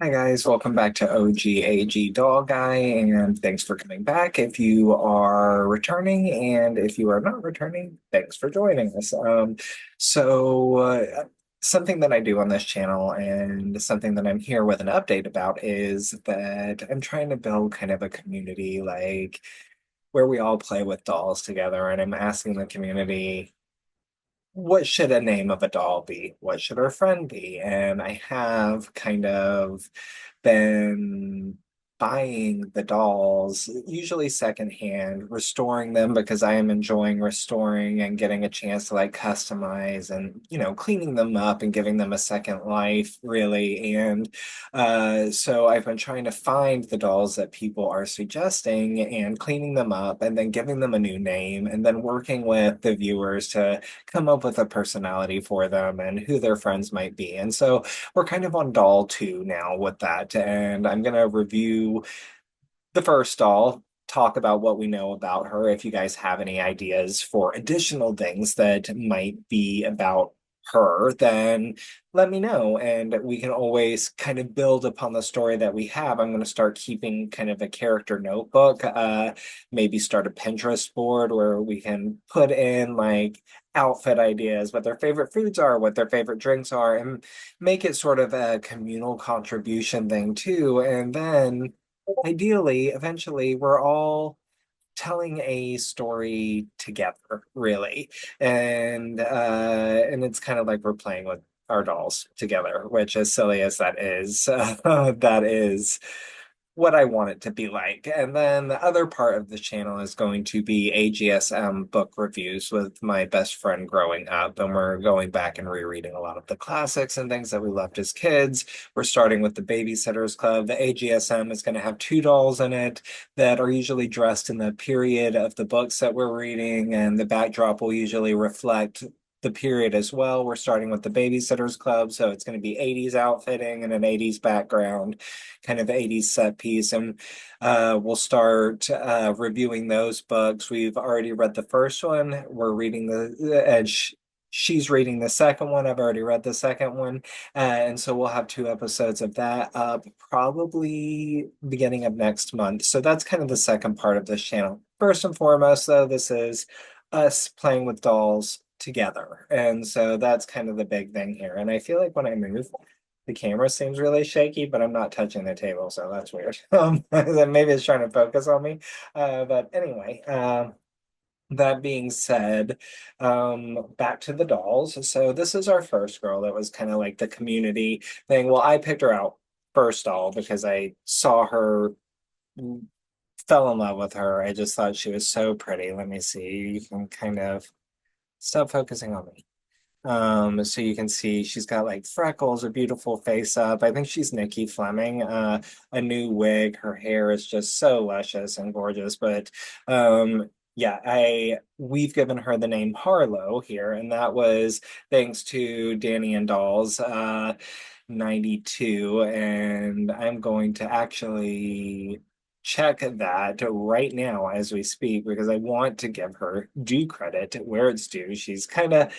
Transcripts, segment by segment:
Hi guys, welcome back to OGAG Dog Guy, and thanks for coming back. If you are returning, and if you are not returning, thanks for joining us. Something that I do on this channel, and something that I'm here with an update about, is that I'm trying to build kind of a community, like where we all play with dolls together, and I'm asking the community, what should a name of a doll be? What should her friend be? And I have kind of been buying the dolls, usually secondhand, restoring them because I am enjoying restoring and getting a chance to like customize and, cleaning them up and giving them a second life, really. And so I've been trying to find the dolls that people are suggesting and cleaning them up and then giving them a new name and then working with the viewers to come up with a personality for them and who their friends might be. And so we're kind of on doll two now with that. And I'm going to review the first doll, talk about what we know about her. If you guys have any ideas for additional things that might be about her, then let me know. And we can always kind of build upon the story that we have. I'm going to start keeping kind of a character notebook, maybe start a Pinterest board where we can put in like outfit ideas, what their favorite foods are, what their favorite drinks are, and make it sort of a communal contribution thing too. And then ideally, eventually, we're all telling a story together, really. And it's kind of like we're playing with our dolls together, which as silly as that is, that is what I want it to be like. And then the other part of the channel is going to be AGSM book reviews with my best friend growing up. And we're going back and rereading a lot of the classics and things that we loved as kids. We're starting with the Babysitters Club. The AGSM is going to have two dolls in it that are usually dressed in the period of the books that we're reading, and the backdrop will usually reflect the period as well. We're starting with the Babysitters Club, so it's going to be 80s outfitting and an 80s background, kind of 80s set piece. And we'll start reviewing those books. We've already read the first one. We're reading she's reading the second one. I've already read the second one. And so we'll have two episodes of that up probably beginning of next month. So that's kind of the second part of this channel. First and foremost, though, this is us playing with dolls together. And so that's kind of the big thing here. And I feel like when I move, the camera seems really shaky, but I'm not touching the table, so that's weird. Then maybe it's trying to focus on me. But anyway, that being said, back to the dolls. So this is our first girl that was kind of like the community thing. Well, I picked her out first doll because I saw her, fell in love with her. I just thought she was so pretty. Let me see. You can kind of stop focusing on me. So you can see she's got like freckles, a beautiful face up. I think she's Nikki Fleming. A new wig. Her hair is just so luscious and gorgeous. But yeah, I we've given her the name Harlow here, and that was thanks to Danny and Dolls 92. And I'm going to actually check that right now as we speak because I want to give her due credit where it's due. She's kind of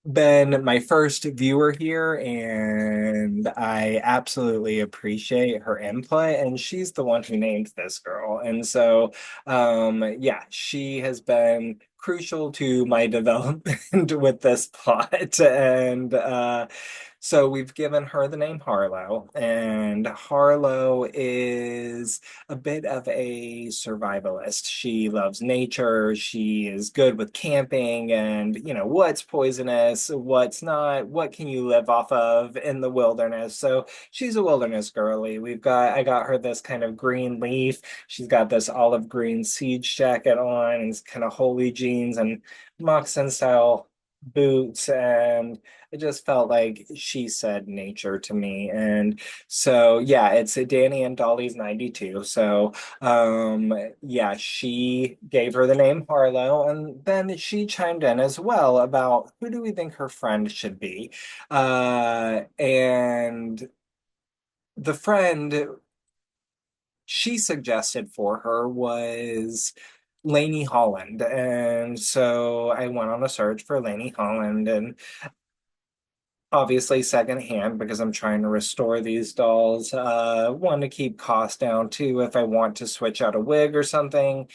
been my first viewer here, and I absolutely appreciate her input. And she's the one who named this girl. And so, yeah, she has been crucial to my development with this plot. And so we've given her the name Harlow, and Harlow is a bit of a survivalist. She loves nature. She is good with camping and, what's poisonous, what's not, what can you live off of in the wilderness. So she's a wilderness girly. I got her this kind of green leaf. She's got this olive green siege jacket on and kind of holey jeans and moccasin style boots, and it just felt like she said nature to me. And so yeah, it's Danny and Dolly's 92. So yeah, she gave her the name Harlow, and then she chimed in as well about who do we think her friend should be. And the friend she suggested for her was Lainey Holland. And so I went on a search for Lainey Holland, and Obviously secondhand because I'm trying to restore these dolls. One to keep costs down too if I want to switch out a wig or something.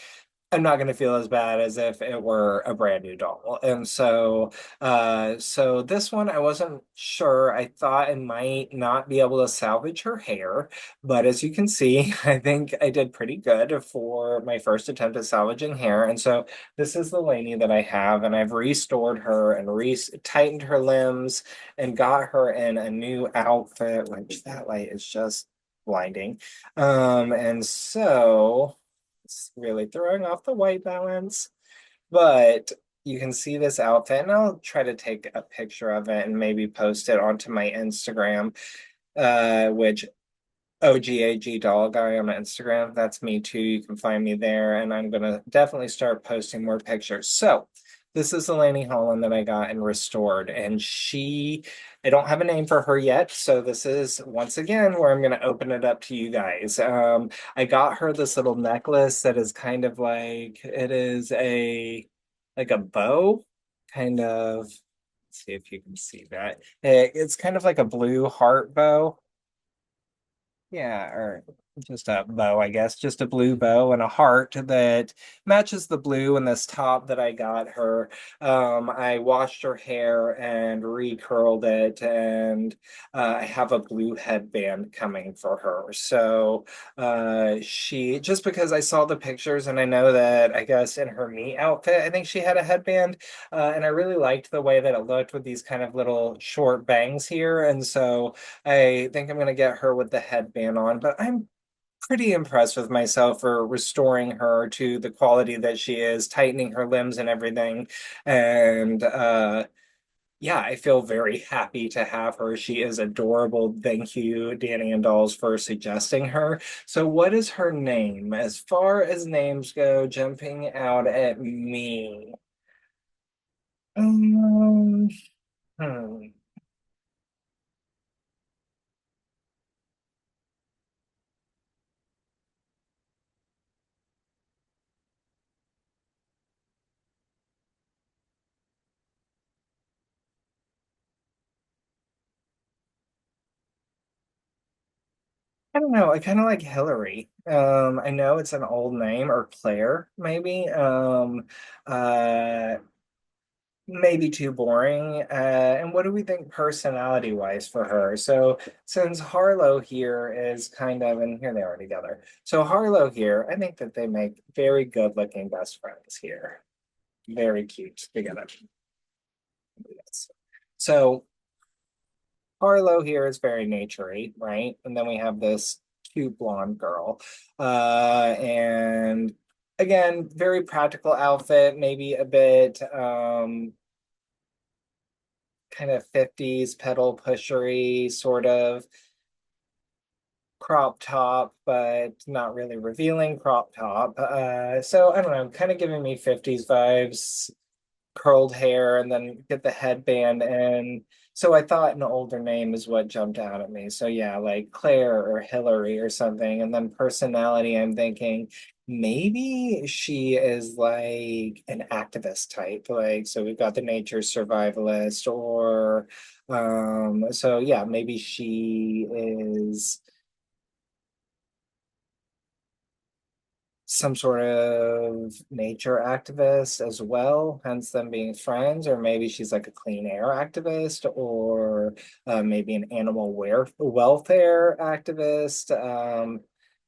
I'm not going to feel as bad as if it were a brand new doll. And so this one, I wasn't sure. I thought I might not be able to salvage her hair, but as you can see, I think I did pretty good for my first attempt at salvaging hair. And so this is the Lainey that I have, and I've restored her and re tightened her limbs and got her in a new outfit, which that light is just blinding. And so it's really throwing off the white balance. But you can see this outfit, and I'll try to take a picture of it and maybe post it onto my Instagram, which OGAG Doll Guy on Instagram. That's me too. You can find me there, and I'm gonna definitely start posting more pictures. So this is Eleni Holland that I got and restored, and I don't have a name for her yet, so this is once again where I'm gonna open it up to you guys. I got her this little necklace that is kind of like it is a like a bow, kind of. Let's see if you can see that. It's kind of like a blue heart bow. Yeah, or just a bow, I guess, just a blue bow and a heart that matches the blue in this top that I got her. I washed her hair and recurled it, and I have a blue headband coming for her. So she, just because I saw the pictures and I know that I guess in her meet outfit, I think she had a headband, and I really liked the way that it looked with these kind of little short bangs here, and so. I think I'm gonna get her with the headband on, but I'm pretty impressed with myself for restoring her to the quality that she is, tightening her limbs and everything. And yeah, I feel very happy to have her. She is adorable. Thank you, Danny and Dolls, for suggesting her. So, what is her name? As far as names go, jumping out at me. Um, hmm. I don't know. I kind of like Hillary. I know it's an old name or Claire, maybe. Uh, Maybe too boring. And what do we think personality wise for her? So since Harlow here is kind of, and here they are together. So Harlow here, I think that they make very good looking best friends here. Very cute together. Yes. So Harlow here is very naturey, right? And then we have this cute blonde girl. And again, very practical outfit, maybe a bit kind of 50s pedal pushery sort of crop top, but not really revealing crop top. So I don't know, kind of giving me 50s vibes, curled hair and then get the headband. And so I thought an older name is what jumped out at me. So yeah, like Claire or Hillary or something. And then personality, I'm thinking maybe she is like an activist type. Like, so we've got the nature survivalist or so yeah, maybe she is some sort of nature activist as well, hence them being friends, or maybe she's like a clean air activist, or maybe an animal welfare activist.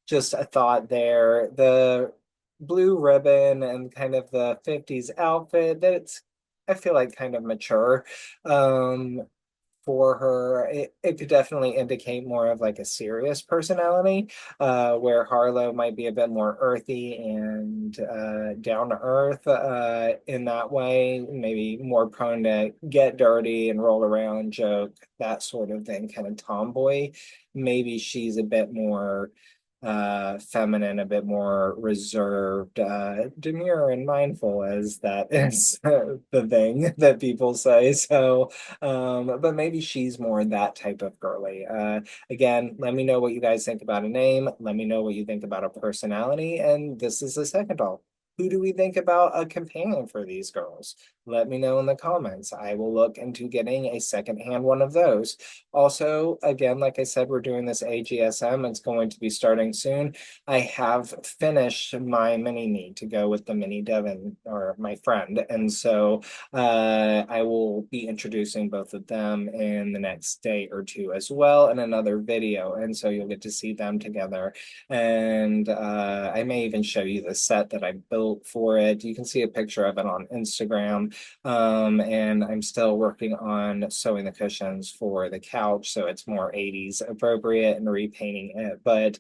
Just a thought there. The blue ribbon and kind of the 50s outfit, that's I feel like kind of mature. Um, for her, it could definitely indicate more of like a serious personality, where Harlow might be a bit more earthy and down to earth in that way, maybe more prone to get dirty and roll around, joke, that sort of thing, kind of tomboy. Maybe she's a bit more feminine, a bit more reserved, demure and mindful, as that is the thing that people say. So, but maybe she's more that type of girly. Again, let me know what you guys think about a name. Let me know what you think about a personality. And this is the second doll. Who do we think about a companion for these girls? let me know in the comments. I will look into getting a secondhand one of those. Also, again, like I said, we're doing this AGSM. It's going to be starting soon. I have finished my mini me to go with the mini Devon or my friend. And so I will be introducing both of them in the next day or two as well in another video. And so you'll get to see them together. And I may even show you the set that I built for it. You can see a picture of it on Instagram. And I'm still working on sewing the cushions for the couch, so it's more 80s appropriate and repainting it. But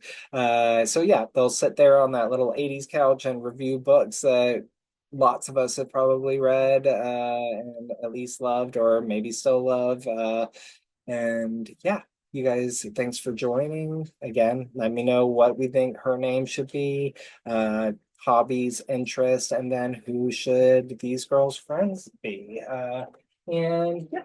so yeah, they'll sit there on that little 80s couch and review books that lots of us have probably read and at least loved or maybe still love. And yeah, you guys, thanks for joining. Again, let me know what we think her name should be, hobbies, interests, and then who should these girls' friends be? And yeah,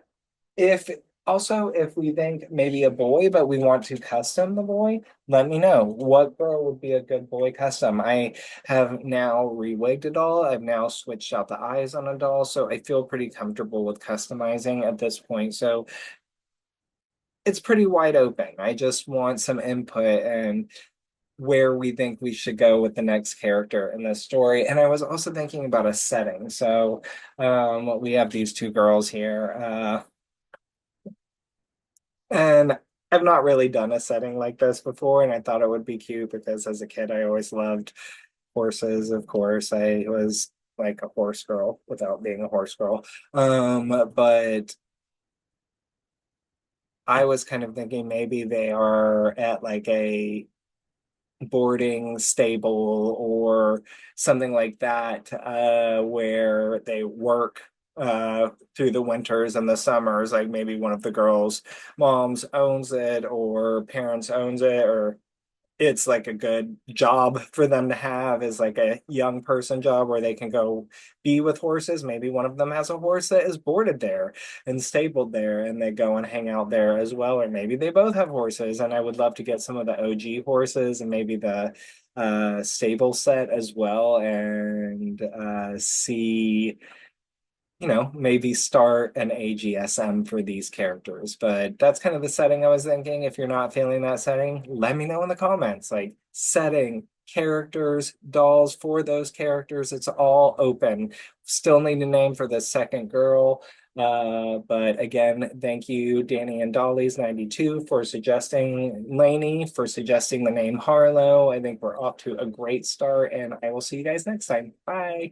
if also if we think maybe a boy, but we want to custom the boy, let me know. What girl would be a good boy custom? I have now rewigged a doll. I've now switched out the eyes on a doll, so I feel pretty comfortable with customizing at this point. So it's pretty wide open. I just want some input and where we think we should go with the next character in this story. And I was also thinking about a setting. So we have these two girls here. And I've not really done a setting like this before, and I thought it would be cute because as a kid I always loved horses, of course. I was like a horse girl without being a horse girl. But I was kind of thinking maybe they are at like a boarding stable or something like that, where they work through the winters and the summers. Like maybe one of the girls' moms owns it or parents owns it, or it's like a good job for them to have is like a young person job where they can go be with horses. Maybe one of them has a horse that is boarded there and stabled there and they go and hang out there as well. Or maybe they both have horses. And I would love to get some of the OG horses and maybe the stable set as well and see maybe start an AGSM for these characters. But that's kind of the setting I was thinking. If you're not feeling that setting, let me know in the comments. Like setting, characters, dolls for those characters, it's all open. Still need a name for the second girl. But again, thank you, Danny and Dolly's 92 for suggesting Lainey, for suggesting the name Harlow. I think we're off to a great start, and I will see you guys next time. Bye.